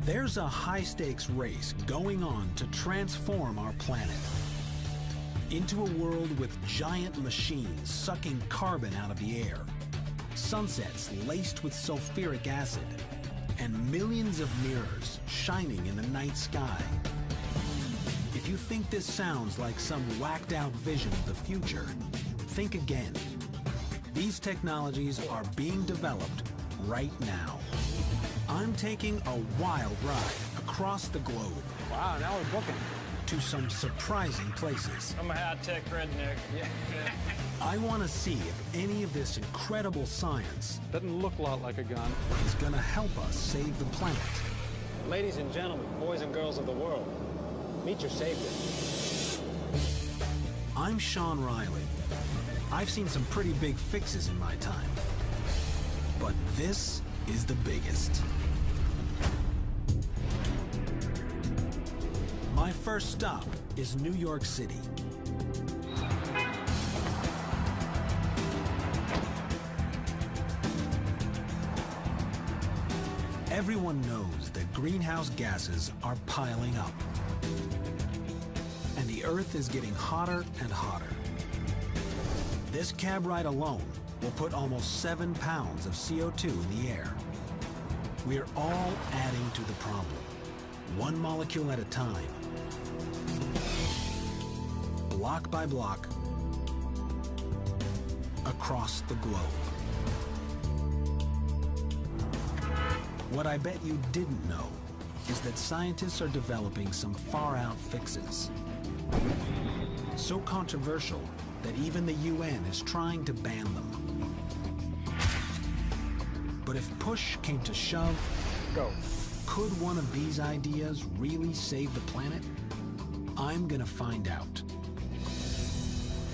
There's a high-stakes race going on to transform our planet into a world with giant machines sucking carbon out of the air, sunsets laced with sulfuric acid, and millions of mirrors shining in the night sky. If you think this sounds like some whacked-out vision of the future, think again. These technologies are being developed right now. I'm taking a wild ride across the globe. Wow, now we're booking. To some surprising places. I'm a high-tech redneck. Yeah. I want to see if any of this incredible science Doesn't look a lot like a gun. is going to help us save the planet. Ladies and gentlemen, boys and girls of the world, meet your savior. I'm Sean Riley. I've seen some pretty big fixes in my time, but this is the biggest. My first stop is New York City. Everyone knows that greenhouse gases are piling up, and the Earth is getting hotter and hotter. This cab ride alone will put almost 7 pounds of CO2 in the air. We're all adding to the problem, one molecule at a time, block by block, across the globe. What I bet you didn't know is that scientists are developing some far-out fixes. So controversial that even the UN is trying to ban them. But if push came to shove, Go. could one of these ideas really save the planet? I'm gonna find out.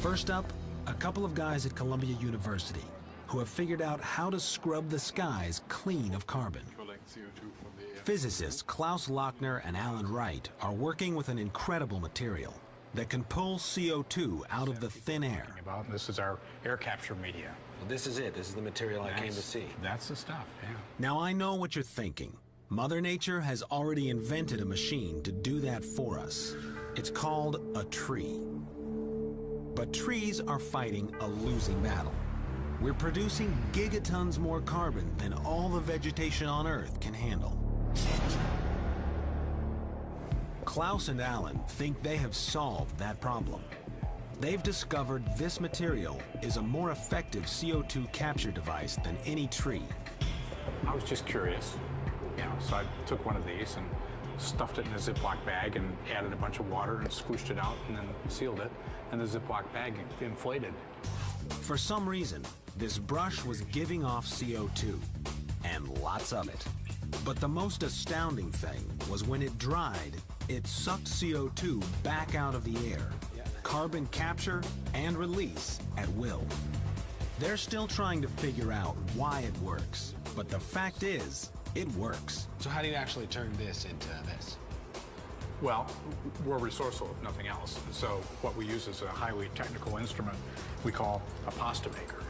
First up, a couple of guys at Columbia University who have figured out how to scrub the skies clean of carbon. Physicists Klaus Lochner and Alan Wright are working with an incredible material that can pull CO2 out of the thin air. This is our air capture media. Well, this is it. This is the material I came to see. That's the stuff, yeah. Now I know what you're thinking. Mother Nature has already invented a machine to do that for us. It's called a tree. But trees are fighting a losing battle. We're producing gigatons more carbon than all the vegetation on Earth can handle. Klaus and Alan think they have solved that problem. They've discovered this material is a more effective CO2 capture device than any tree. I was just curious, so I took one of these and stuffed it in a Ziploc bag and added a bunch of water and squished it out and then sealed it, and the Ziploc bag inflated. For some reason, this brush was giving off CO2, and lots of it. But the most astounding thing was when it dried, it sucked CO2 back out of the air. Carbon capture and release at will. They're still trying to figure out why it works, but the fact is, it works. So how do you actually turn this into this? Well, we're resourceful, if nothing else. So what we use is a highly technical instrument we call a pasta maker.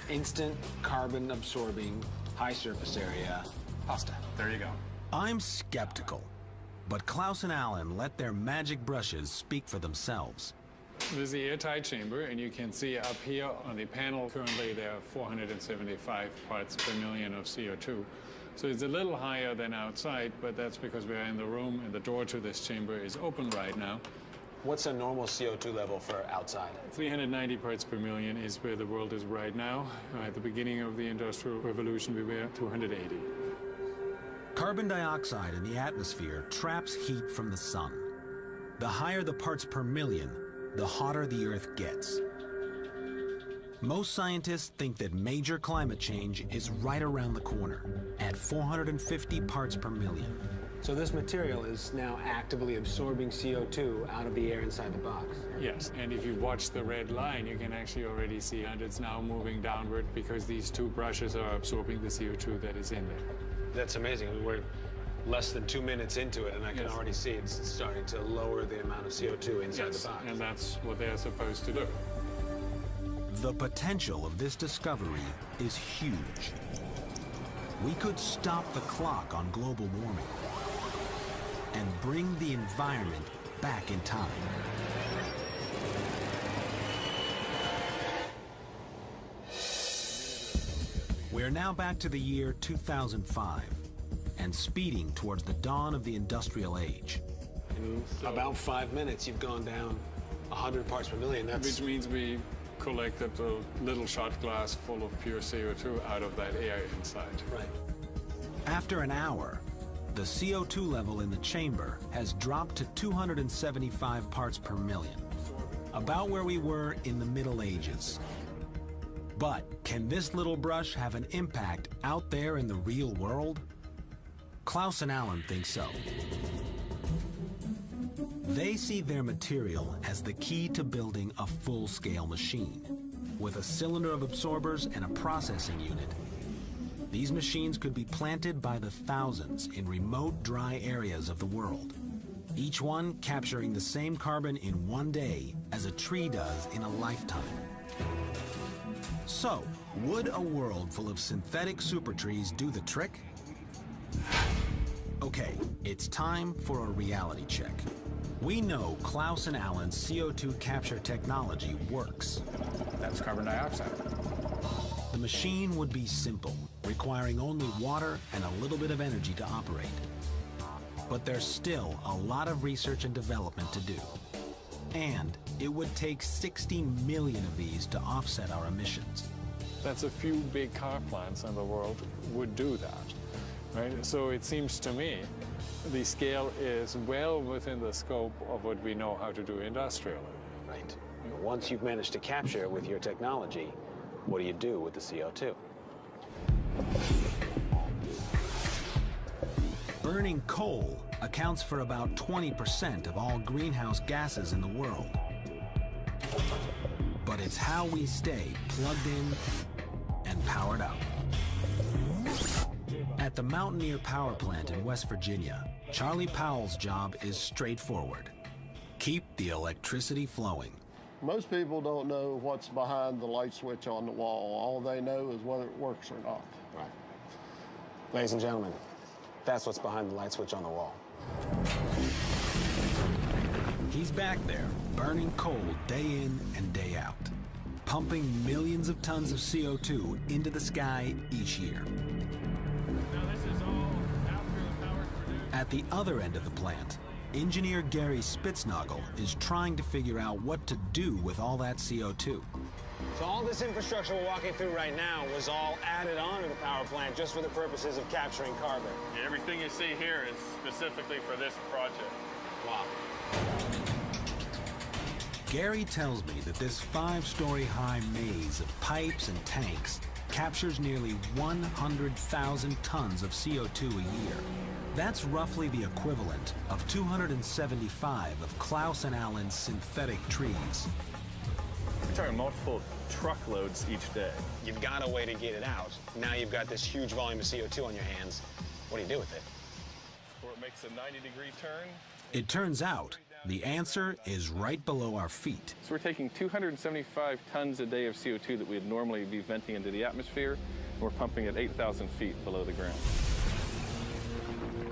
Instant carbon absorbing, high surface area pasta. There you go. I'm skeptical, but Klaus and Alan let their magic brushes speak for themselves. This is the airtight chamber, and you can see up here on the panel, currently there are 475 parts per million of CO2. So it's a little higher than outside, but that's because we're in the room and the door to this chamber is open right now. What's a normal CO2 level for outside? 390 parts per million is where the world is right now. At the beginning of the Industrial Revolution, we were at 280. Carbon dioxide in the atmosphere traps heat from the sun. The higher the parts per million, the hotter the Earth gets. Most scientists think that major climate change is right around the corner, at 450 parts per million. So this material is now actively absorbing CO2 out of the air inside the box. Yes, and if you watch the red line, you can actually already see that it's now moving downward because these two brushes are absorbing the CO2 that is in there. That's amazing. We're less than 2 minutes into it, and I can already see it's starting to lower the amount of CO2 inside the box. And that's what they're supposed to do. The potential of this discovery is huge. We could stop the clock on global warming. and bring the environment back in time. We're now back to the year 2005 and speeding towards the dawn of the industrial age. In about 5 minutes, you've gone down 100 parts per million. Which means we collected a little shot glass full of pure CO2 out of that air inside. Right. After an hour, the CO2 level in the chamber has dropped to 275 parts per million, about where we were in the Middle Ages. But can this little brush have an impact out there in the real world? Klaus and Alan think so. They see their material as the key to building a full-scale machine, with a cylinder of absorbers and a processing unit. These machines could be planted by the thousands in remote, dry areas of the world, each one capturing the same carbon in one day as a tree does in a lifetime. So, would a world full of synthetic super trees do the trick? Okay, it's time for a reality check. We know Klaus and Alan's CO2 capture technology works. That's carbon dioxide. The machine would be simple, requiring only water and a little bit of energy to operate. But there's still a lot of research and development to do. And it would take 60 million of these to offset our emissions. That's a few big car plants in the world would do that, right? So it seems to me the scale is well within the scope of what we know how to do industrially. Right. Once you've managed to capture it with your technology, what do you do with the CO2? Burning coal accounts for about 20% of all greenhouse gases in the world. But it's how we stay plugged in and powered up. At the Mountaineer Power Plant in West Virginia, Charlie Powell's job is straightforward. Keep the electricity flowing. Most people don't know what's behind the light switch on the wall. All they know is whether it works or not. Right. Ladies and gentlemen, that's what's behind the light switch on the wall. He's back there, burning coal day in and day out, pumping millions of tons of CO2 into the sky each year. Now this is all after the power produced. At the other end of the plant, engineer Gary Spitznagel is trying to figure out what to do with all that CO2. So all this infrastructure we're walking through right now was all added on to the power plant just for the purposes of capturing carbon. Everything you see here is specifically for this project. Wow. Gary tells me that this 5-story high maze of pipes and tanks captures nearly 100,000 tons of CO2 a year. That's roughly the equivalent of 275 of Klaus and Alan's synthetic trees. We're talking multiple truckloads each day. You've got a way to get it out. Now you've got this huge volume of CO2 on your hands. What do you do with it? Where it makes a 90-degree turn. It turns out the answer is right below our feet. So we're taking 275 tons a day of CO2 that we'd normally be venting into the atmosphere, and we're pumping at 8,000 feet below the ground.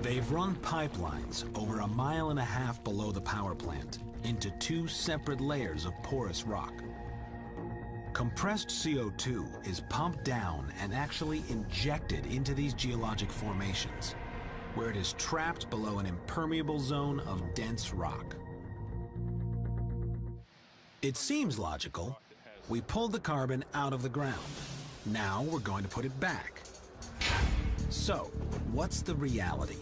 They've run pipelines over 1.5 miles below the power plant into 2 separate layers of porous rock. Compressed CO2 is pumped down and actually injected into these geologic formations, where it is trapped below an impermeable zone of dense rock. It seems logical. We pulled the carbon out of the ground. Now we're going to put it back. So, what's the reality?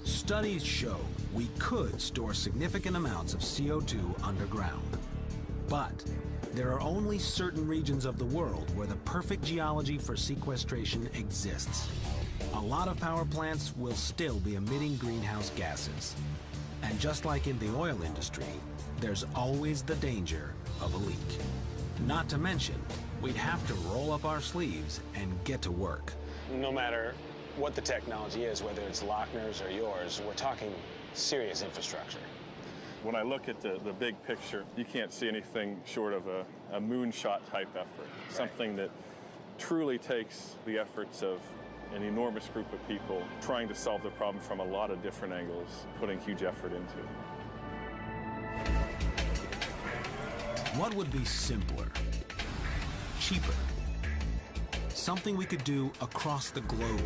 Studies show we could store significant amounts of CO2 underground. But there are only certain regions of the world where the perfect geology for sequestration exists. A lot of power plants will still be emitting greenhouse gases. And just like in the oil industry, there's always the danger of a leak. Not to mention, we'd have to roll up our sleeves and get to work. No matter what the technology is, whether it's Lochner's or yours, we're talking serious infrastructure. When I look at the big picture, you can't see anything short of a moonshot type effort. Right. Something that truly takes the efforts of an enormous group of people trying to solve the problem from a lot of different angles, putting huge effort into it. What would be simpler, cheaper, something we could do across the globe?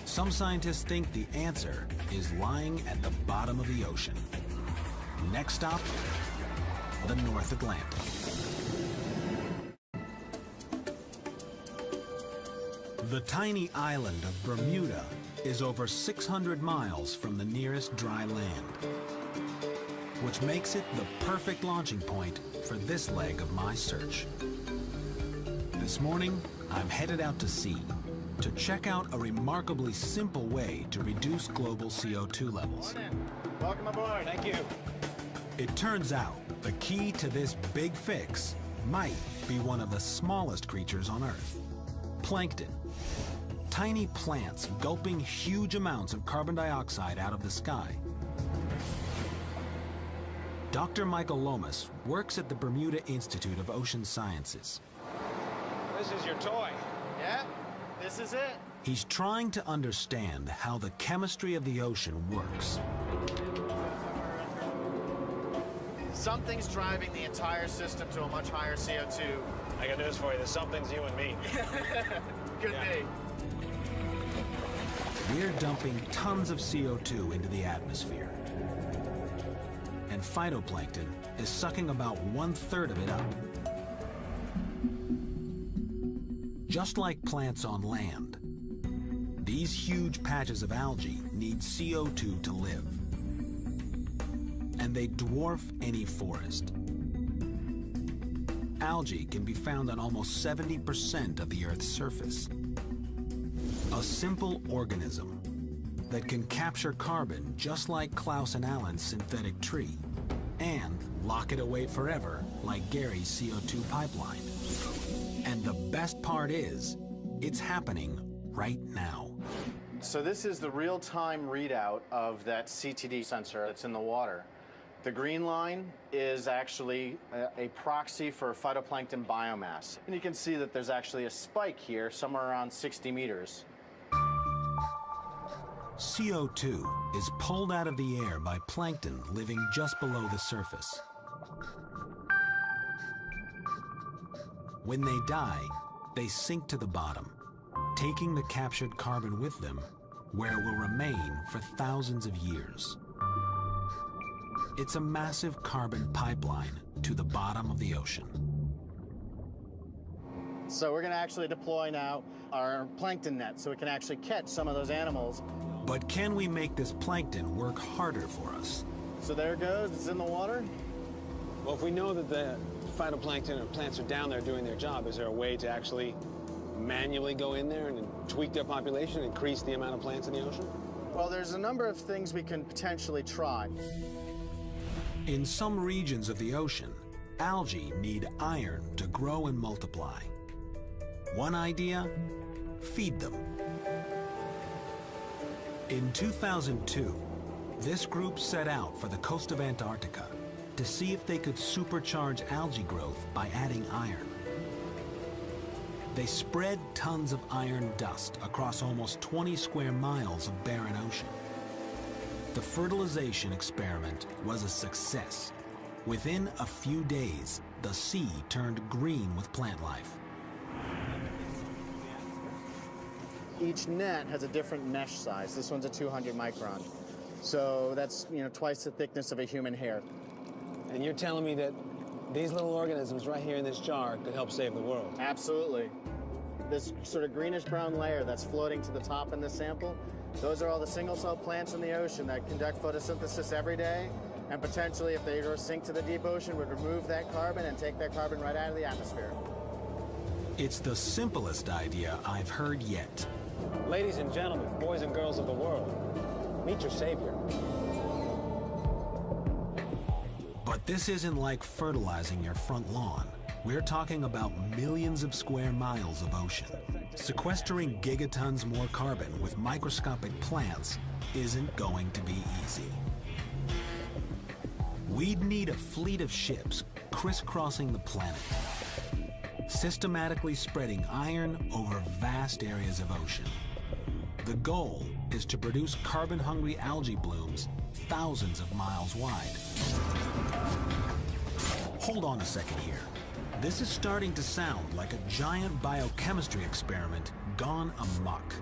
Some scientists think the answer is lying at the bottom of the ocean. Next stop, the North Atlantic. The tiny island of Bermuda is over 600 miles from the nearest dry land, which makes it the perfect launching point for this leg of my search. This morning, I'm headed out to sea to check out a remarkably simple way to reduce global CO2 levels. Welcome aboard. Thank you. It turns out the key to this big fix might be one of the smallest creatures on Earth, plankton. Tiny plants gulping huge amounts of carbon dioxide out of the sky. Dr. Michael Lomas works at the Bermuda Institute of Ocean Sciences. This is your toy. Yeah, this is it. He's trying to understand how the chemistry of the ocean works. Something's driving the entire system to a much higher CO2. I got news for you. The something's you and me. Could be. We're dumping tons of CO2 into the atmosphere. And phytoplankton is sucking about 1/3 of it up. Just like plants on land, these huge patches of algae need CO2 to live. And they dwarf any forest. Algae can be found on almost 70% of the Earth's surface. A simple organism that can capture carbon just like Klaus and Allen's synthetic tree and lock it away forever like Gary's CO2 pipeline. And the best part is, it's happening right now. So this is the real-time readout of that CTD sensor that's in the water. The green line is actually a proxy for phytoplankton biomass. And you can see that there's actually a spike here, somewhere around 60 meters. CO2 is pulled out of the air by plankton living just below the surface. When they die, they sink to the bottom, taking the captured carbon with them, where it will remain for thousands of years. It's a massive carbon pipeline to the bottom of the ocean. So we're going to actually deploy now our plankton net so we can actually catch some of those animals. But can we make this plankton work harder for us? So there it goes, it's in the water. Well, if we know that the phytoplankton or plants are down there doing their job, is there a way to actually manually go in there and tweak their population, increase the amount of plants in the ocean? Well, there's a number of things we can potentially try. In some regions of the ocean, algae need iron to grow and multiply. One idea? Feed them. In 2002, this group set out for the coast of Antarctica to see if they could supercharge algae growth by adding iron. They spread tons of iron dust across almost 20 square miles of barren ocean. The fertilization experiment was a success. Within a few days, the sea turned green with plant life. Each net has a different mesh size. This one's a 200 micron. So that's, twice the thickness of a human hair. And you're telling me that these little organisms right here in this jar could help save the world? Absolutely. This sort of greenish-brown layer that's floating to the top in this sample, those are all the single-celled plants in the ocean that conduct photosynthesis every day, and potentially, if they were to sink to the deep ocean, would remove that carbon and take that carbon right out of the atmosphere. It's the simplest idea I've heard yet. Ladies and gentlemen, boys and girls of the world, meet your savior. But this isn't like fertilizing your front lawn. We're talking about millions of square miles of ocean. Sequestering gigatons more carbon with microscopic plants isn't going to be easy. We'd need a fleet of ships crisscrossing the planet. systematically spreading iron over vast areas of ocean. The goal is to produce carbon-hungry algae blooms thousands of miles wide. Hold on a second here. This is starting to sound like a giant biochemistry experiment gone amok.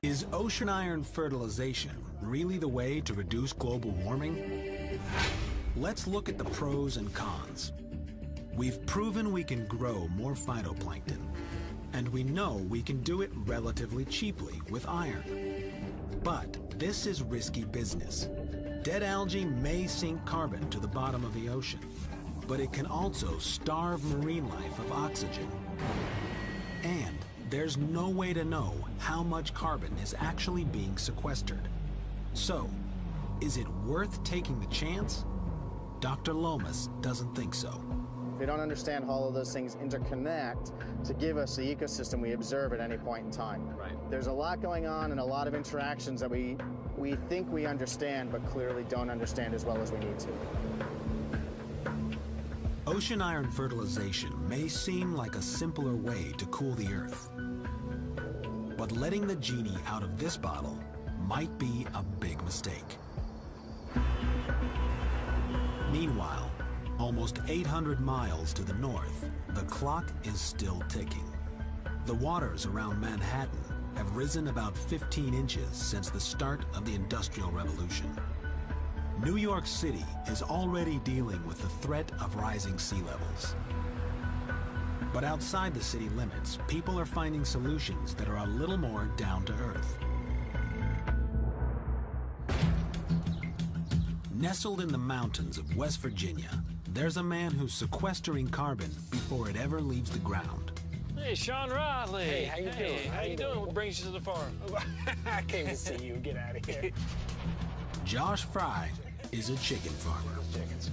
Is ocean iron fertilization really the way to reduce global warming? Let's look at the pros and cons. We've proven we can grow more phytoplankton, and we know we can do it relatively cheaply with iron. But this is risky business. Dead algae may sink carbon to the bottom of the ocean, but it can also starve marine life of oxygen. And there's no way to know how much carbon is actually being sequestered. So, is it worth taking the chance? Dr. Lomas doesn't think so. We don't understand how all of those things interconnect to give us the ecosystem we observe at any point in time. Right. There's a lot going on and a lot of interactions that we think we understand, but clearly don't understand as well as we need to. Ocean iron fertilization may seem like a simpler way to cool the Earth. But letting the genie out of this bottle might be a big mistake. Meanwhile, almost 800 miles to the north, the clock is still ticking. The waters around Manhattan have risen about 15 inches since the start of the Industrial Revolution. New York City is already dealing with the threat of rising sea levels. But outside the city limits, people are finding solutions that are a little more down to earth. Nestled in the mountains of West Virginia, there's a man who's sequestering carbon before it ever leaves the ground. Hey, Sean Riley. Hey, how you doing? How you doing? What brings you to the farm? I came to see you. Get out of here. Josh Fry is a chicken farmer.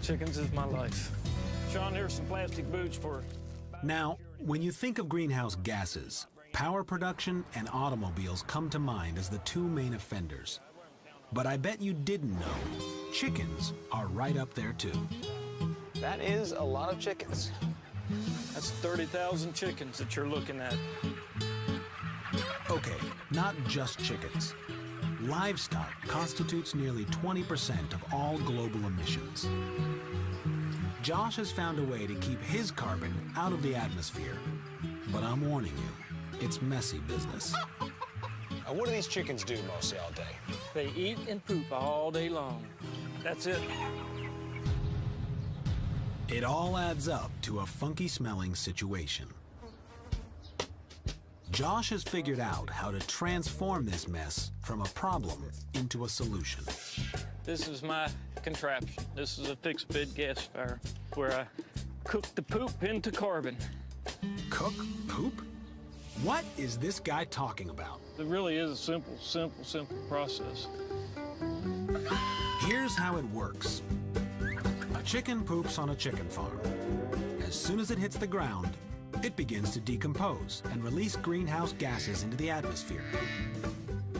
Chickens is my life. Sean, here's some plastic boots for... Now, when you think of greenhouse gases, power production and automobiles come to mind as the two main offenders. But I bet you didn't know chickens are right up there too. That is a lot of chickens. That's 30,000 chickens that you're looking at. Okay, not just chickens. Livestock constitutes nearly 20% of all global emissions. Josh has found a way to keep his carbon out of the atmosphere. But I'm warning you, it's messy business. What do these chickens do mostly all day? They eat and poop all day long. That's it. It all adds up to a funky-smelling situation. Josh has figured out how to transform this mess from a problem into a solution. This is my contraption. This is a fixed bed gasifier where I cook the poop into carbon. Cook poop? What is this guy talking about? It really is a simple process. Here's how it works. A chicken poops on a chicken farm. As soon as it hits the ground, it begins to decompose and release greenhouse gases into the atmosphere.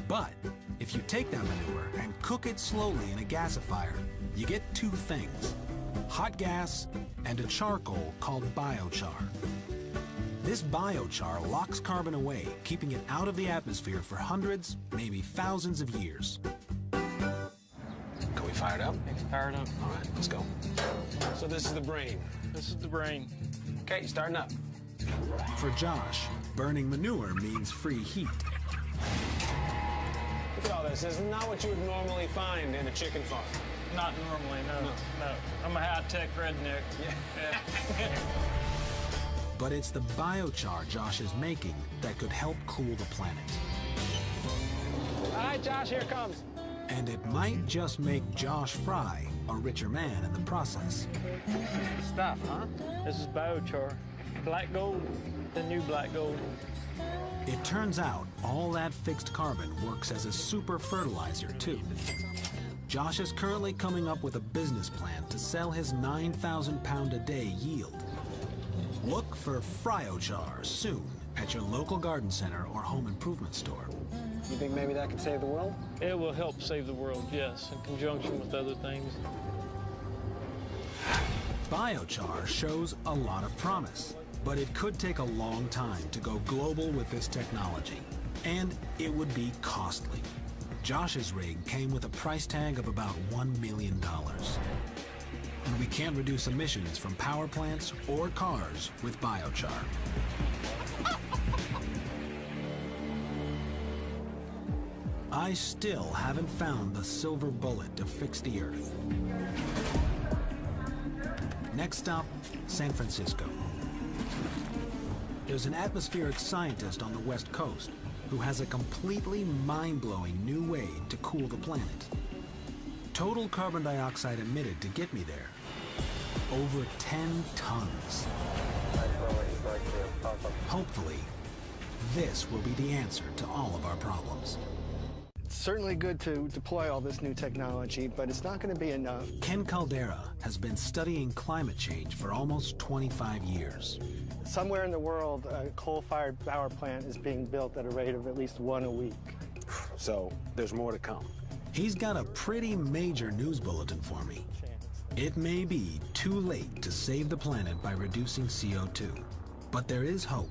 But if you take that manure and cook it slowly in a gasifier, you get two things: hot gas and a charcoal called biochar. This biochar locks carbon away, keeping it out of the atmosphere for hundreds, maybe thousands of years. Can we fire it up? It's fired up. All right, let's go. So this is the brain. This is the brain. Okay, starting up. For Josh, burning manure means free heat. Look at all this. This is not what you would normally find in a chicken farm. Not normally, no. I'm a high-tech redneck. Yeah. But it's the biochar Josh is making that could help cool the planet. All right, Josh, here it comes. And it might just make Josh Fry a richer man in the process. Stuff, huh? This is biochar. Black gold, the new black gold. It turns out all that fixed carbon works as a super fertilizer, too. Josh is currently coming up with a business plan to sell his 9,000-pound-a-day yield. Look for Fryochar soon at your local garden center or home improvement store. You think maybe that could save the world? It will help save the world, yes, in conjunction with other things. Biochar shows a lot of promise, but it could take a long time to go global with this technology, and it would be costly. Josh's rig came with a price tag of about $1 million. And we can't reduce emissions from power plants or cars with biochar. I still haven't found the silver bullet to fix the Earth. Next stop, San Francisco. There's an atmospheric scientist on the West Coast who has a completely mind-blowing new way to cool the planet. Total carbon dioxide emitted to get me there, over 10 tons. Hopefully, this will be the answer to all of our problems. It's certainly good to deploy all this new technology, but it's not going to be enough. Ken Caldera has been studying climate change for almost 25 years. Somewhere in the world, a coal-fired power plant is being built at a rate of at least one a week. So there's more to come. He's got a pretty major news bulletin for me. It may be too late to save the planet by reducing CO2, but there is hope.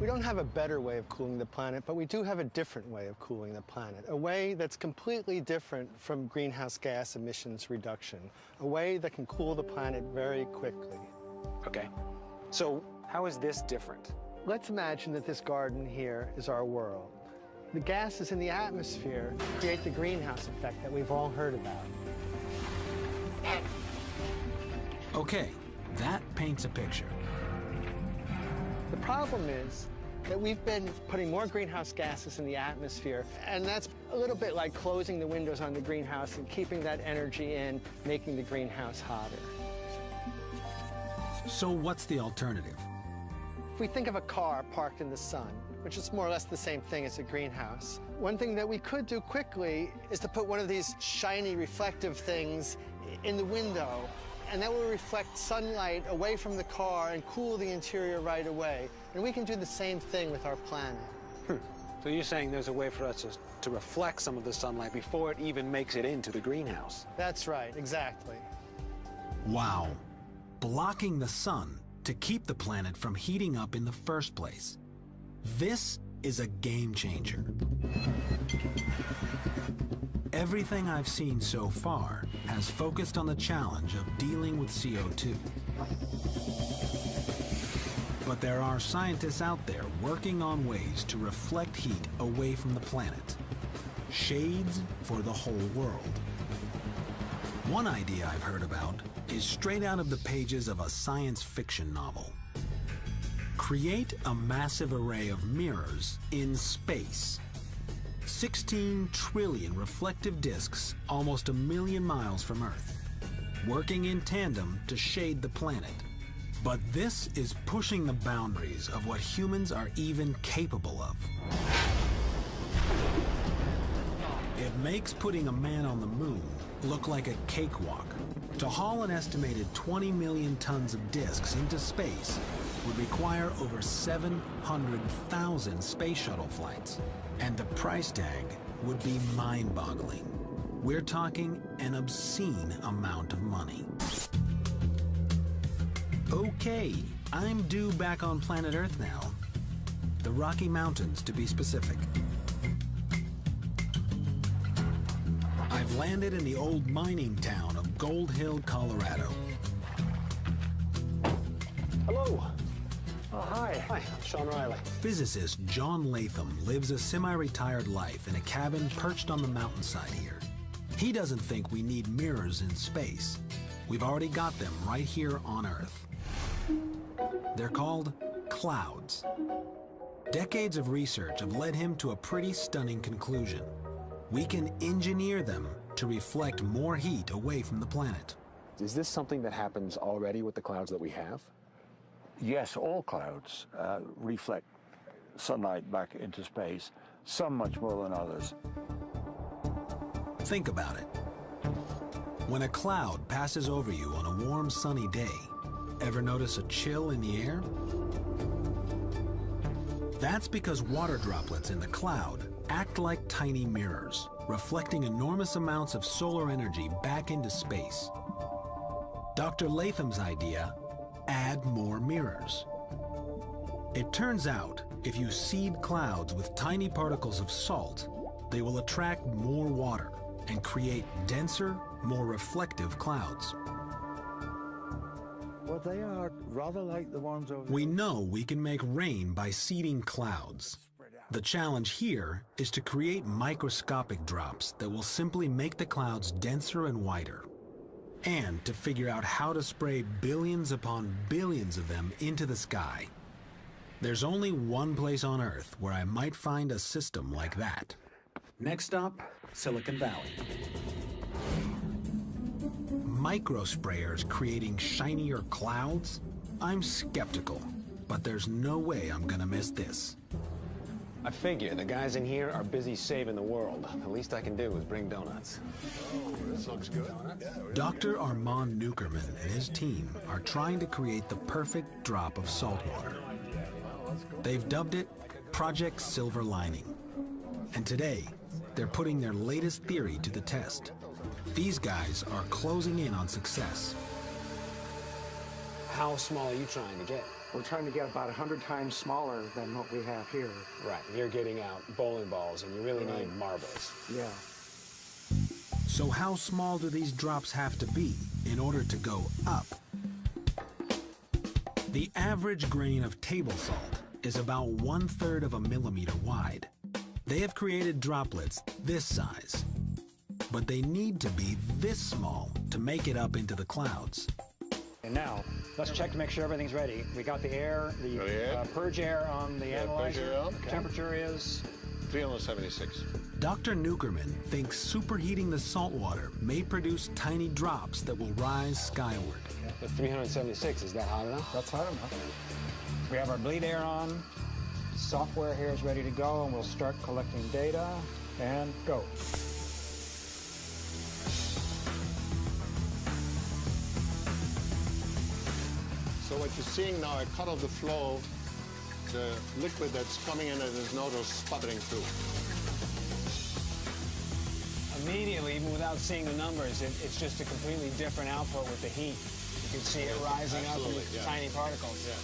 We don't have a better way of cooling the planet, but we do have a different way of cooling the planet, a way that's completely different from greenhouse gas emissions reduction, a way that can cool the planet very quickly. Okay. So how is this different? Let's imagine that this garden here is our world. The gases in the atmosphere create the greenhouse effect that we've all heard about. Okay, that paints a picture. The problem is that we've been putting more greenhouse gases in the atmosphere, and that's a little bit like closing the windows on the greenhouse and keeping that energy in, making the greenhouse hotter. So what's the alternative? If we think of a car parked in the sun, which is more or less the same thing as a greenhouse, one thing that we could do quickly is to put one of these shiny reflective things in the window, and that will reflect sunlight away from the car and cool the interior right away. And we can do the same thing with our planet. So you're saying there's a way for us to reflect some of the sunlight before it even makes it into the greenhouse? That's right, exactly. Wow. Blocking the sun to keep the planet from heating up in the first place. This is a game changer. Everything I've seen so far has focused on the challenge of dealing with CO2. But there are scientists out there working on ways to reflect heat away from the planet. Shades for the whole world. One idea I've heard about is straight out of the pages of a science fiction novel. Create a massive array of mirrors in space. 16 trillion reflective disks almost 1 million miles from Earth, working in tandem to shade the planet. But this is pushing the boundaries of what humans are even capable of. It makes putting a man on the moon look like a cakewalk. To haul an estimated 20 million tons of disks into space would require over 700,000 space shuttle flights, and the price tag would be mind-boggling. We're talking an obscene amount of money. Okay, I'm due back on planet Earth now. The Rocky Mountains, to be specific. I've landed in the old mining town of Gold Hill, Colorado. Hello. Oh, hi. Hi, I'm Sean Riley. Physicist John Latham lives a semi-retired life in a cabin perched on the mountainside here. He doesn't think we need mirrors in space. We've already got them right here on Earth. They're called clouds. Decades of research have led him to a pretty stunning conclusion. We can engineer them to reflect more heat away from the planet. Is this something that happens already with the clouds that we have? Yes, all clouds reflect sunlight back into space, some much more than others. Think about it. When a cloud passes over you on a warm, sunny day, ever notice a chill in the air? That's because water droplets in the cloud act like tiny mirrors, reflecting enormous amounts of solar energy back into space. Dr. Latham's idea, add more mirrors. It turns out, if you seed clouds with tiny particles of salt, they will attract more water and create denser, more reflective clouds. Well, they are rather like the ones over We know we can make rain by seeding clouds. The challenge here is to create microscopic drops that will simply make the clouds denser and whiter, and to figure out how to spray billions upon billions of them into the sky. There's only one place on Earth where I might find a system like that. Next stop, Silicon Valley. Microsprayers creating shinier clouds? I'm skeptical, but there's no way I'm gonna miss this. I figure the guys in here are busy saving the world. The least I can do is bring donuts. Oh, this looks good. Dr. Armand Nukerman and his team are trying to create the perfect drop of salt water. They've dubbed it Project Silver Lining. And today, they're putting their latest theory to the test. These guys are closing in on success. How small are you trying to get? We're trying to get about 100 times smaller than what we have here. Right, you're getting out bowling balls, and you really need marbles. Yeah. So how small do these drops have to be in order to go up? The average grain of table salt is about 1/3 of a millimeter wide. They have created droplets this size, but they need to be this small to make it up into the clouds. And now, let's check to make sure everything's ready. We got the air, the purge air on the analyzer. Okay. Temperature is 376. Dr. Nukerman thinks superheating the salt water may produce tiny drops that will rise skyward. But 376, is that hot enough? That's hot enough. We have our bleed air on. Software here is ready to go, and we'll start collecting data and go. So what you're seeing now, a cut of the flow, the liquid that's coming in and is notice sputtering through. Immediately, even without seeing the numbers, it's just a completely different output with the heat. You can see it rising up in tiny particles. Yeah.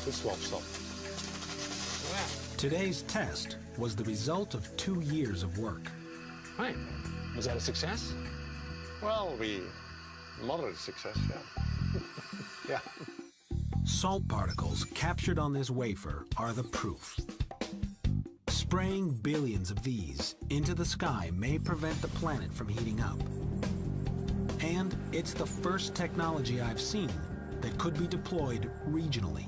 This swamp stuff. Today's test was the result of 2 years of work. Right. Was that a success? Well, moderate success, yeah. Yeah. Salt particles captured on this wafer are the proof. Spraying billions of these into the sky may prevent the planet from heating up. And it's the first technology I've seen that could be deployed regionally,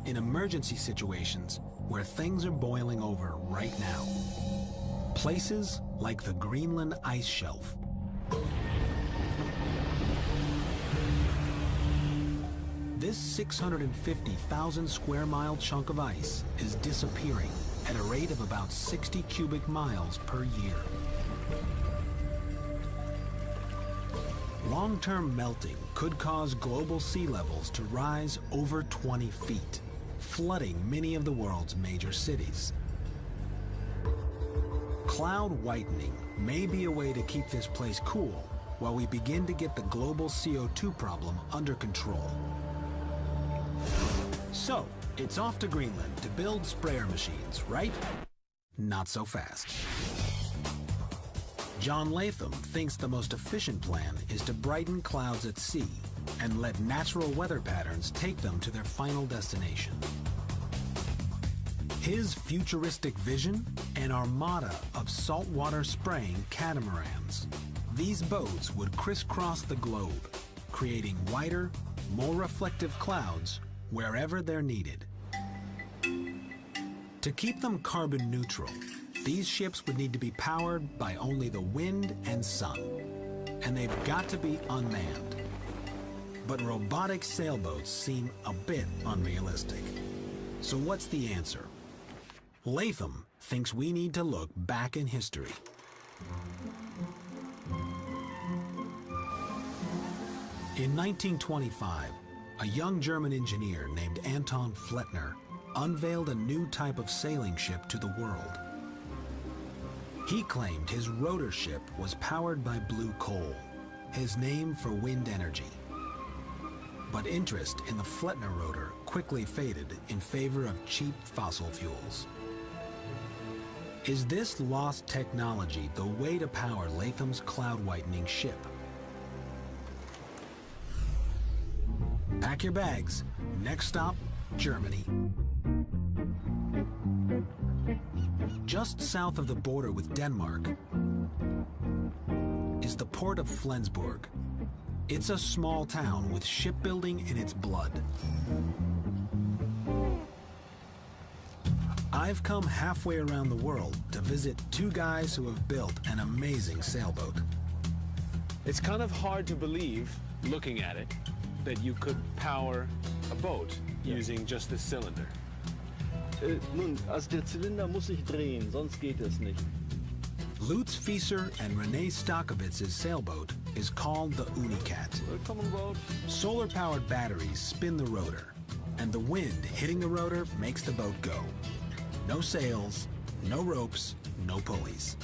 in emergency situations where things are boiling over right now. Places like the Greenland ice shelf. This 650,000 square mile chunk of ice is disappearing at a rate of about 60 cubic miles per year. Long-term melting could cause global sea levels to rise over 20 feet, flooding many of the world's major cities. Cloud whitening may be a way to keep this place cool while we begin to get the global CO2 problem under control. So, it's off to Greenland to build sprayer machines, right? Not so fast. John Latham thinks the most efficient plan is to brighten clouds at sea and let natural weather patterns take them to their final destination. His futuristic vision? An armada of saltwater spraying catamarans. These boats would crisscross the globe, creating whiter, more reflective clouds wherever they're needed. To keep them carbon neutral, these ships would need to be powered by only the wind and sun, and they've got to be unmanned. But robotic sailboats seem a bit unrealistic. So what's the answer? Latham thinks we need to look back in history. In 1925, a young German engineer named Anton Flettner unveiled a new type of sailing ship to the world. He claimed his rotor ship was powered by blue coal, his name for wind energy. But interest in the Flettner rotor quickly faded in favor of cheap fossil fuels. Is this lost technology the way to power Latham's cloud-whitening ship? Pack your bags. Next stop, Germany. Just south of the border with Denmark is the port of Flensburg. It's a small town with shipbuilding in its blood. I've come halfway around the world to visit two guys who have built an amazing sailboat. It's kind of hard to believe, looking at it, that you could power a boat using just this cylinder. Nun, also der Zylinder muss sich drehen, sonst geht es nicht. Lutz Fieser and Renee Stockowitz's sailboat is called the Unicat. Solar-powered batteries spin the rotor, and the wind hitting the rotor makes the boat go. No sails, no ropes, no pulleys.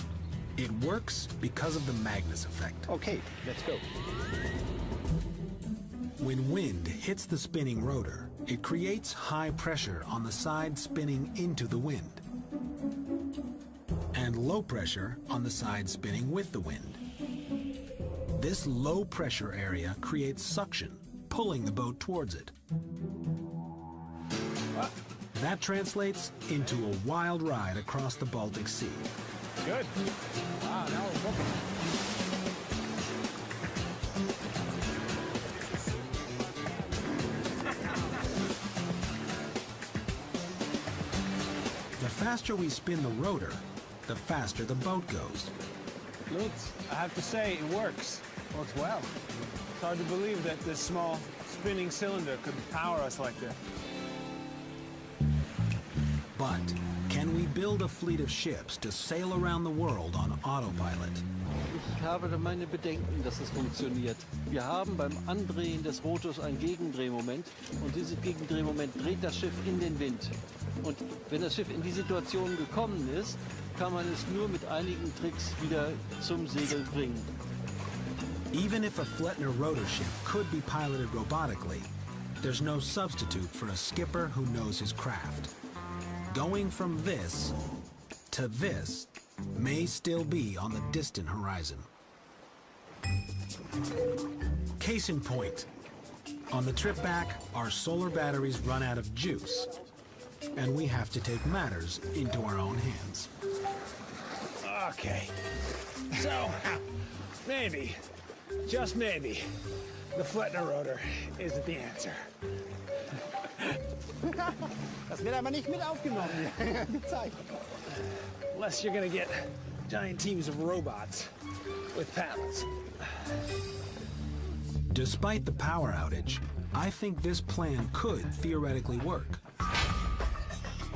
It works because of the Magnus effect. Okay, let's go. When wind hits the spinning rotor, it creates high pressure on the side spinning into the wind, and low pressure on the side spinning with the wind. This low pressure area creates suction, pulling the boat towards it. That translates into a wild ride across the Baltic Sea. Good. Wow, now we're cooking. The faster we spin the rotor, the faster the boat goes. Lutz, I have to say, it works. Works well. It's hard to believe that this small spinning cylinder could power us like this. But can we build a fleet of ships to sail around the world on autopilot? Ich habe da meine Bedenken, dass es funktioniert. Wir haben beim Andrehen des Rotors ein Gegendrehmoment und dieses Gegendrehmoment dreht das Schiff in den Wind. Und wenn das Schiff in die Situation gekommen ist, kann man es nur mit einigen Tricks wieder zum Segel bringen. Even if a Flettner rotor ship could be piloted robotically, there's no substitute for a skipper who knows his craft. Going from this to this may still be on the distant horizon. Case in point, on the trip back, our solar batteries run out of juice, and we have to take matters into our own hands. Okay. So, maybe, just maybe, the Flettner rotor isn't the answer. Das wird aber nicht mit aufgenommen. Gezeigt. Unless you're gonna get giant teams of robots with paddles. Despite the power outage, I think this plan could theoretically work.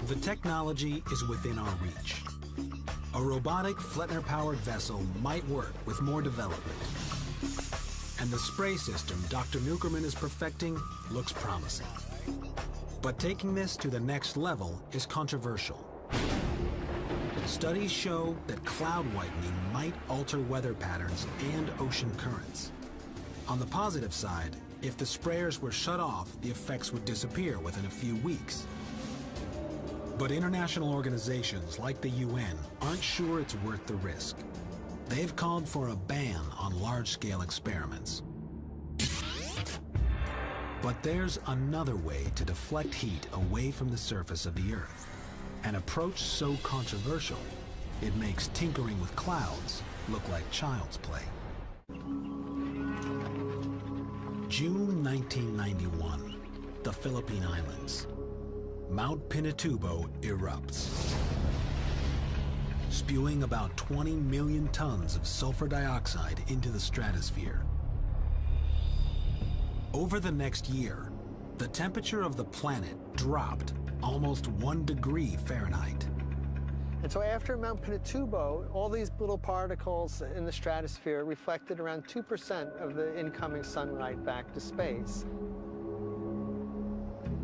The technology is within our reach. A robotic Flettner-powered vessel might work with more development. And the spray system Dr. Nukerman is perfecting looks promising. But taking this to the next level is controversial. Studies show that cloud whitening might alter weather patterns and ocean currents. On the positive side, if the sprayers were shut off, the effects would disappear within a few weeks. But international organizations like the UN aren't sure it's worth the risk. They've called for a ban on large-scale experiments. But there's another way to deflect heat away from the surface of the Earth. An approach so controversial, it makes tinkering with clouds look like child's play. June 1991, the Philippine Islands. Mount Pinatubo erupts, spewing about 20 million tons of sulfur dioxide into the stratosphere. Over the next year, the temperature of the planet dropped almost 1 degree Fahrenheit. And so after Mount Pinatubo, all these little particles in the stratosphere reflected around 2% of the incoming sunlight back to space.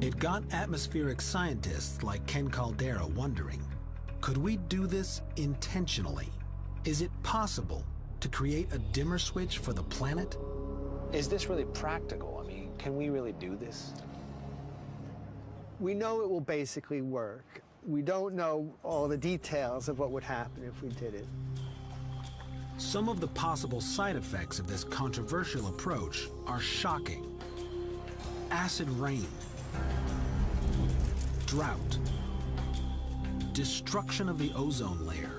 It got atmospheric scientists like Ken Caldera wondering, could we do this intentionally? Is it possible to create a dimmer switch for the planet? Is this really practical? I mean, Can we really do this? We know it will basically work. We don't know all the details of what would happen if we did it. Some of the possible side effects of this controversial approach are shocking. Acid rain, drought, destruction of the ozone layer.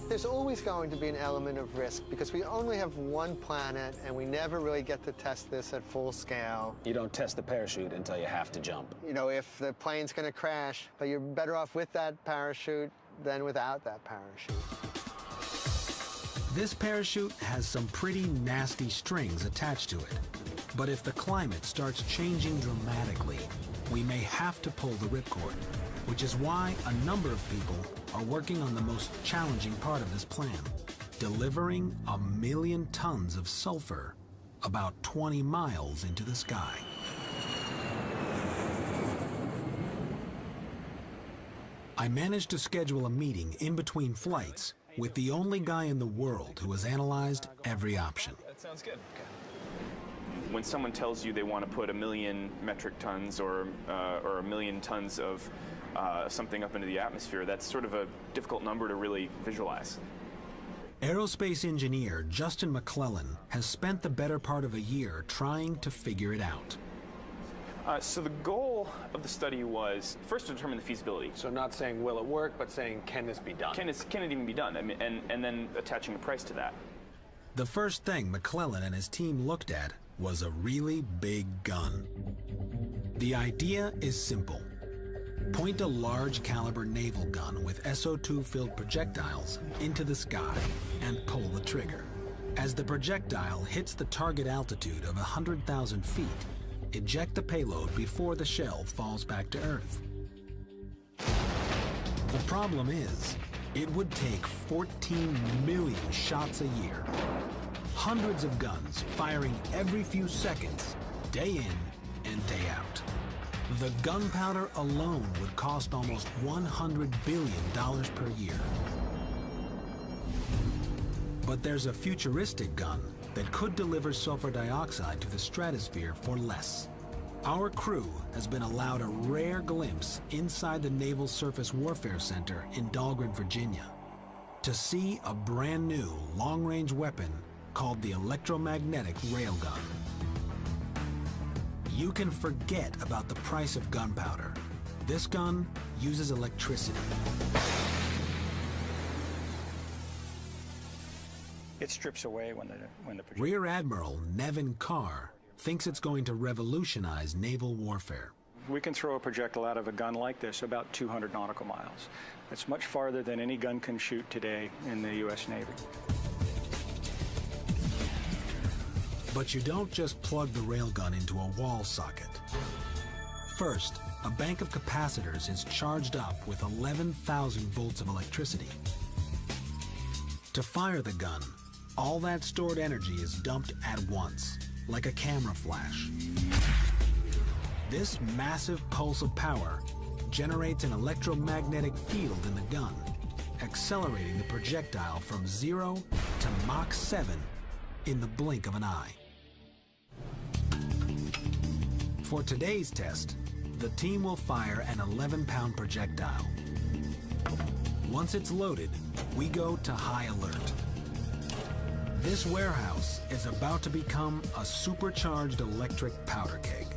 There's always going to be an element of risk because we only have one planet and we never really get to test this at full scale. You don't test the parachute until you have to jump. You know, if the plane's going to crash, but you're better off with that parachute than without that parachute. This parachute has some pretty nasty strings attached to it. But if the climate starts changing dramatically, we may have to pull the ripcord, which is why a number of people are working on the most challenging part of this plan, delivering 1 million tons of sulfur about 20 miles into the sky. I managed to schedule a meeting in between flights with the only guy in the world who has analyzed every option. That sounds good. Okay. When someone tells you they want to put 1 million metric tons or 1 million tons of something up into the atmosphere, that's sort of a difficult number to really visualize. Aerospace engineer Justin McClellan has spent the better part of a year trying to figure it out. So the goal of the study was first to determine the feasibility. So not saying will it work, but saying can this be done? Can it even be done? I mean, and then attaching a price to that. The first thing McClellan and his team looked at was a really big gun. The idea is simple. Point a large caliber naval gun with SO2 filled projectiles into the sky and pull the trigger. As the projectile hits the target altitude of 100,000 feet, eject the payload before the shell falls back to Earth. The problem is, it would take 14 million shots a year. Hundreds of guns firing every few seconds, day in and day out. The gunpowder alone would cost almost $100 billion per year. But there's a futuristic gun that could deliver sulfur dioxide to the stratosphere for less. Our crew has been allowed a rare glimpse inside the Naval Surface Warfare Center in Dahlgren, Virginia, to see a brand new long-range weapon called the electromagnetic railgun. You can forget about the price of gunpowder. This gun uses electricity. It strips away when the Rear Admiral Nevin Carr thinks it's going to revolutionize naval warfare. We can throw a projectile out of a gun like this about 200 nautical miles. That's much farther than any gun can shoot today in the U.S. Navy. But you don't just plug the railgun into a wall socket. First, a bank of capacitors is charged up with 11,000 volts of electricity. To fire the gun, all that stored energy is dumped at once, like a camera flash. This massive pulse of power generates an electromagnetic field in the gun, accelerating the projectile from 0 to Mach 7 in the blink of an eye. For today's test, the team will fire an 11-pound projectile. Once it's loaded, we go to high alert. This warehouse is about to become a supercharged electric powder keg.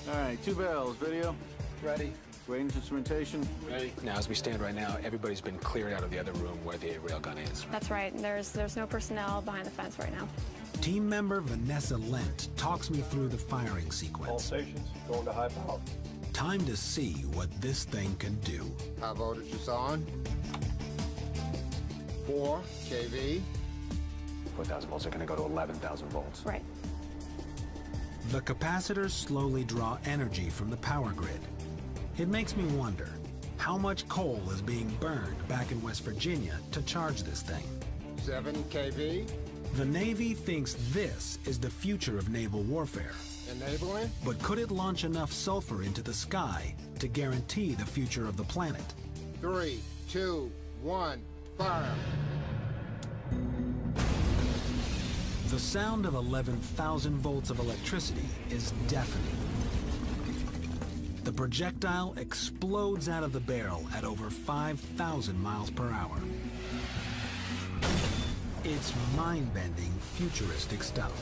All right, 2 barrels, video. Ready. Waiting for instrumentation. Ready. Now, as we stand right now, everybody's been cleared out of the other room where the railgun is. That's right. There's no personnel behind the fence right now. Team member Vanessa Lent talks me through the firing sequence. All stations, going to high power. Time to see what this thing can do. High voltage is on. 4 kV. 4,000 volts are going to go to 11,000 volts. Right. The capacitors slowly draw energy from the power grid. It makes me wonder, how much coal is being burned back in West Virginia to charge this thing? 7 kV. The Navy thinks this is the future of naval warfare. Enabling. But could it launch enough sulfur into the sky to guarantee the future of the planet? 3, 2, 1, fire. The sound of 11,000 volts of electricity is deafening. The projectile explodes out of the barrel at over 5,000 miles per hour. It's mind-bending, futuristic stuff.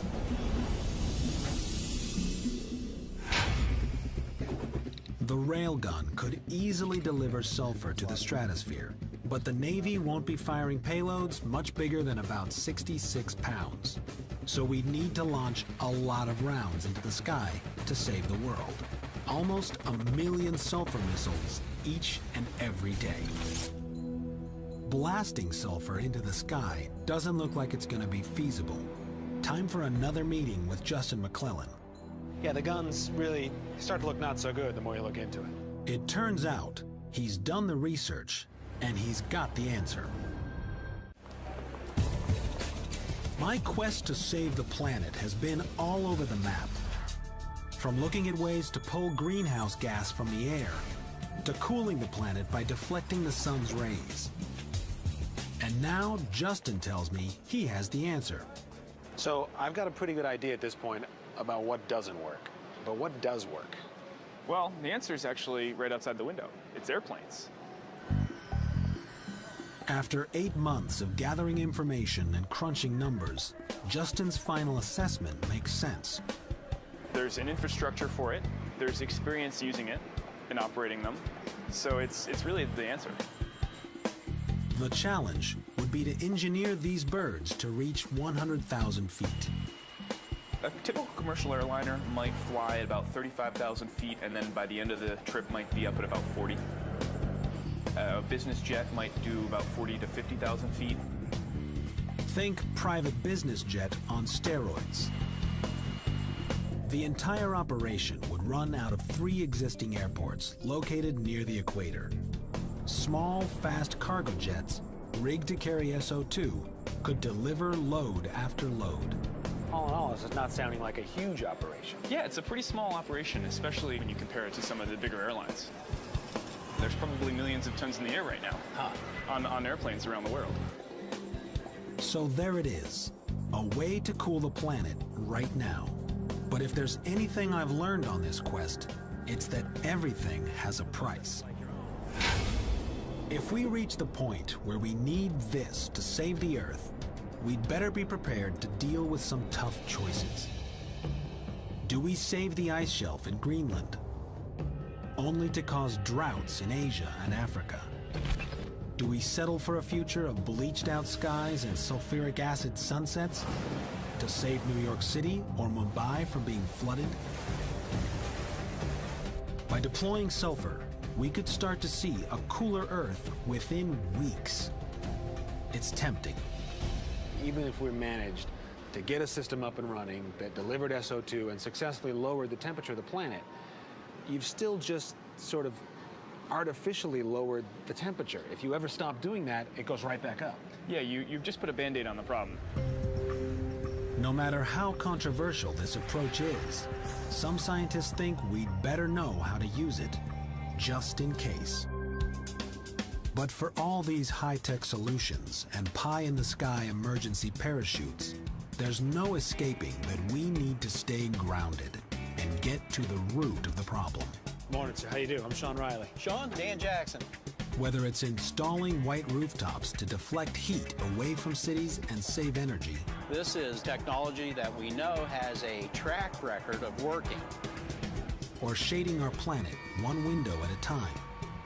The railgun could easily deliver sulfur to the stratosphere, but the Navy won't be firing payloads much bigger than about 66 pounds. So we need to launch a lot of rounds into the sky to save the world. Almost 1 million sulfur missiles each and every day. Blasting sulfur into the sky doesn't look like it's going to be feasible. Time for another meeting with Justin McClellan. Yeah, the guns really start to look not so good the more you look into it. It turns out he's done the research and he's got the answer. My quest to save the planet has been all over the map. From looking at ways to pull greenhouse gas from the air, to cooling the planet by deflecting the sun's rays. And now Justin tells me he has the answer. So I've got a pretty good idea at this point about what doesn't work. But what does work? Well, the answer is actually right outside the window. It's airplanes. After 8 months of gathering information and crunching numbers, Justin's final assessment makes sense. There's an infrastructure for it. There's experience using it and operating them. So it's really the answer. The challenge would be to engineer these birds to reach 100,000 feet. A typical commercial airliner might fly at about 35,000 feet, and then by the end of the trip might be up at about 40. A business jet might do about 40 to 50,000 feet. Think private business jet on steroids. The entire operation would run out of 3 existing airports located near the equator. Small, fast cargo jets, rigged to carry SO2, could deliver load after load. All in all, this is not sounding like a huge operation. Yeah, it's a pretty small operation, especially when you compare it to some of the bigger airlines. There's probably millions of tons in the air right now on airplanes around the world. So there it is, a way to cool the planet right now. But if there's anything I've learned on this quest, it's that everything has a price. If we reach the point where we need this to save the Earth, we'd better be prepared to deal with some tough choices. Do we save the ice shelf in Greenland, only to cause droughts in Asia and Africa? Do we settle for a future of bleached out skies and sulfuric acid sunsets to save New York City or Mumbai from being flooded? By deploying sulfur, we could start to see a cooler Earth within weeks. It's tempting. Even if we managed to get a system up and running that delivered SO2 and successfully lowered the temperature of the planet, you've still just sort of artificially lowered the temperature. If you ever stop doing that, it goes right back up. Yeah, you've just put a Band-Aid on the problem. No matter how controversial this approach is, some scientists think we'd better know how to use it, just in case. But for all these high-tech solutions and pie-in-the-sky emergency parachutes, there's no escaping that we need to stay grounded and get to the root of the problem. Morning, sir. How you doing? I'm Sean Riley. Sean? Dan Jackson. Whether it's installing white rooftops to deflect heat away from cities and save energy. This is technology that we know has a track record of working. Or shading our planet one window at a time.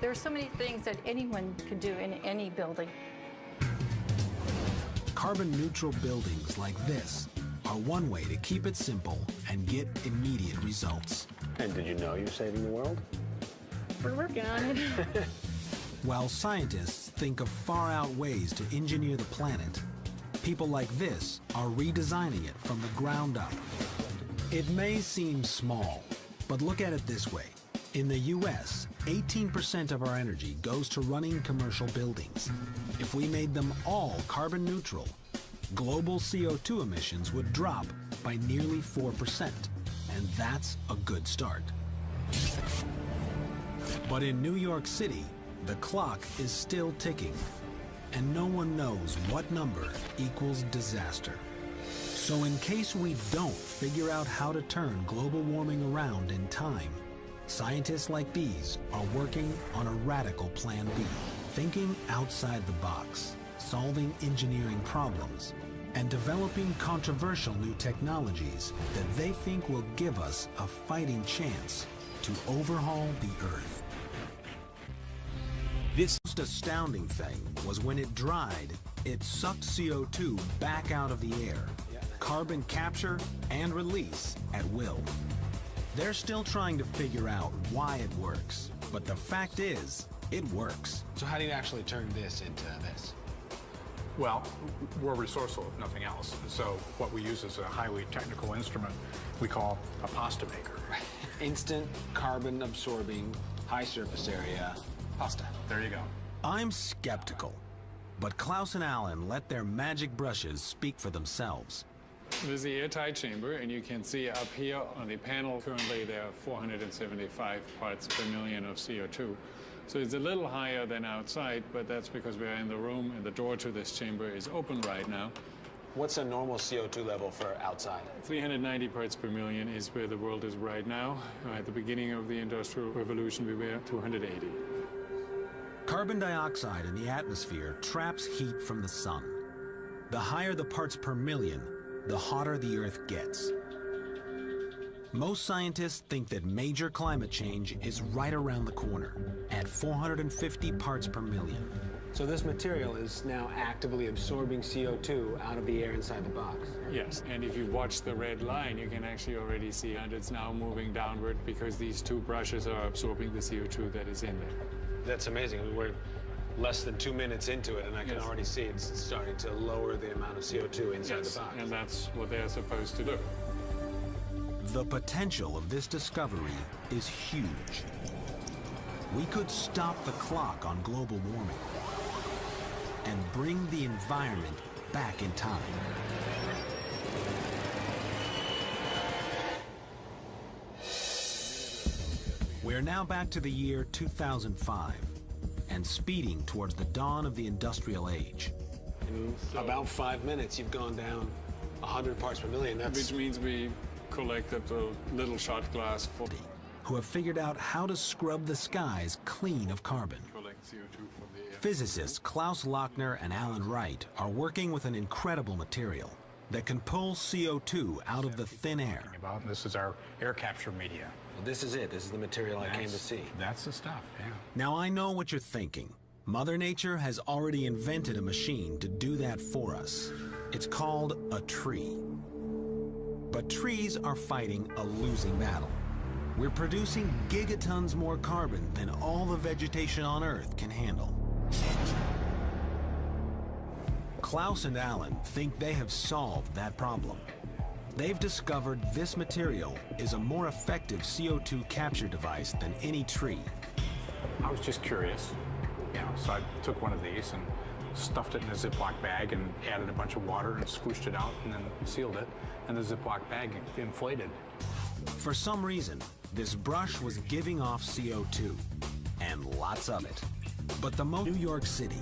There are so many things that anyone could do in any building. Carbon-neutral buildings like this are one way to keep it simple and get immediate results. And did you know you're saving the world? We're working on it. While scientists think of far-out ways to engineer the planet, people like this are redesigning it from the ground up. It may seem small, but look at it this way. In the US, 18% of our energy goes to running commercial buildings. If we made them all carbon neutral, global CO2 emissions would drop by nearly 4%, and that's a good start. But in New York City, the clock is still ticking, and no one knows what number equals disaster. So in case we don't figure out how to turn global warming around in time, scientists like these are working on a radical plan B, thinking outside the box, solving engineering problems, and developing controversial new technologies that they think will give us a fighting chance to overhaul the Earth. This most astounding thing was when it dried, it sucked CO2 back out of the air, carbon capture and release at will. They're still trying to figure out why it works, but the fact is, it works. So how do you actually turn this into this? Well, we're resourceful, if nothing else. So what we use is a highly technical instrument we call a pasta maker. Instant carbon absorbing, high surface area pasta. There you go. I'm skeptical, but Klaus and Alan let their magic brushes speak for themselves. This is the airtight chamber, and you can see up here on the panel, currently there are 475 parts per million of CO2. So it's a little higher than outside, but that's because we're in the room and the door to this chamber is open right now. What's a normal CO2 level for outside? 390 parts per million is where the world is right now. At the beginning of the Industrial Revolution, we were 280. Carbon dioxide in the atmosphere traps heat from the sun. The higher the parts per million, the hotter the Earth gets. Most scientists think that major climate change is right around the corner, at 450 parts per million. So this material is now actively absorbing CO2 out of the air inside the box? Yes, and if you watch the red line, you can actually already see, and it's now moving downward because these two brushes are absorbing the CO2 that is in there. That's amazing. We're less than 2 minutes into it, and I can already see it's starting to lower the amount of CO2 inside the box. And that's what they're supposed to do. The potential of this discovery is huge. We could stop the clock on global warming and bring the environment back in time. We're now back to the year 2005 and speeding towards the dawn of the industrial age. In about 5 minutes, you've gone down 100 parts per million. Which means we collected a little shot glass for who have figured out how to scrub the skies clean of carbon. collect CO2 from the air. Physicists Klaus Lochner and Alan Wright are working with an incredible material that can pull CO2 out of the thin air. This is our air capture media. Well, this is it. This is the material I came to see. That's the stuff, yeah. Now I know what you're thinking. Mother Nature has already invented a machine to do that for us. It's called a tree. But trees are fighting a losing battle. We're producing gigatons more carbon than all the vegetation on Earth can handle. Klaus and Alan think they have solved that problem. They've discovered this material is a more effective CO2 capture device than any tree. I was just curious, so I took one of these and stuffed it in a Ziploc bag and added a bunch of water and squished it out and then sealed it, and the Ziploc bag inflated. For some reason, this brush was giving off CO2, and lots of it. But the New York City.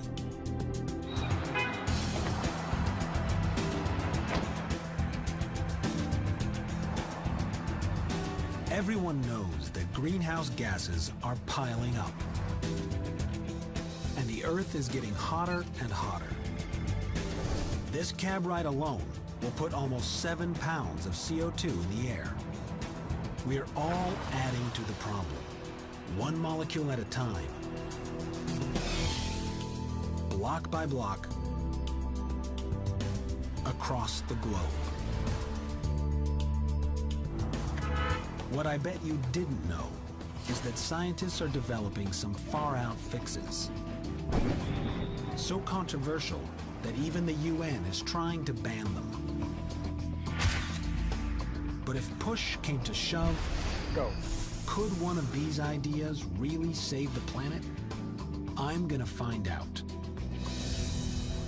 Everyone knows that greenhouse gases are piling up. And the Earth is getting hotter and hotter. This cab ride alone will put almost 7 pounds of CO2 in the air. We're all adding to the problem, one molecule at a time, block by block, across the globe. What I bet you didn't know is that scientists are developing some far-out fixes. So controversial that even the UN is trying to ban them. But if push came to shove, could one of these ideas really save the planet? I'm gonna find out.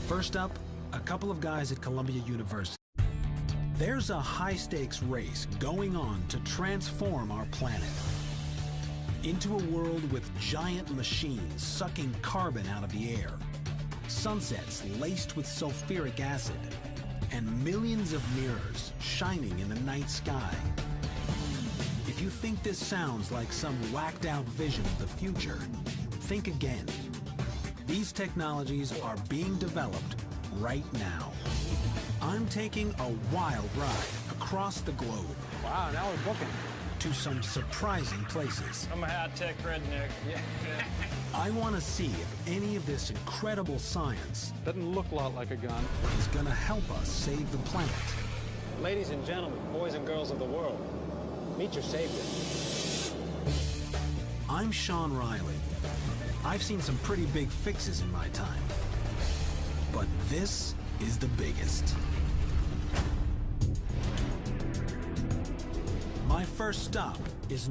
First up, a couple of guys at Columbia University. There's a high-stakes race going on to transform our planet into a world with giant machines sucking carbon out of the air, sunsets laced with sulfuric acid, and millions of mirrors shining in the night sky. If you think this sounds like some whacked-out vision of the future, think again. These technologies are being developed right now. I'm taking a wild ride across the globe. Wow, now we're booking. To some surprising places. I'm a high-tech redneck. Yeah. I want to see if any of this incredible science Doesn't look a lot like a gun. is going to help us save the planet. Ladies and gentlemen, boys and girls of the world, meet your savior. I'm Sean Riley. I've seen some pretty big fixes in my time, but this is the biggest. My first stop is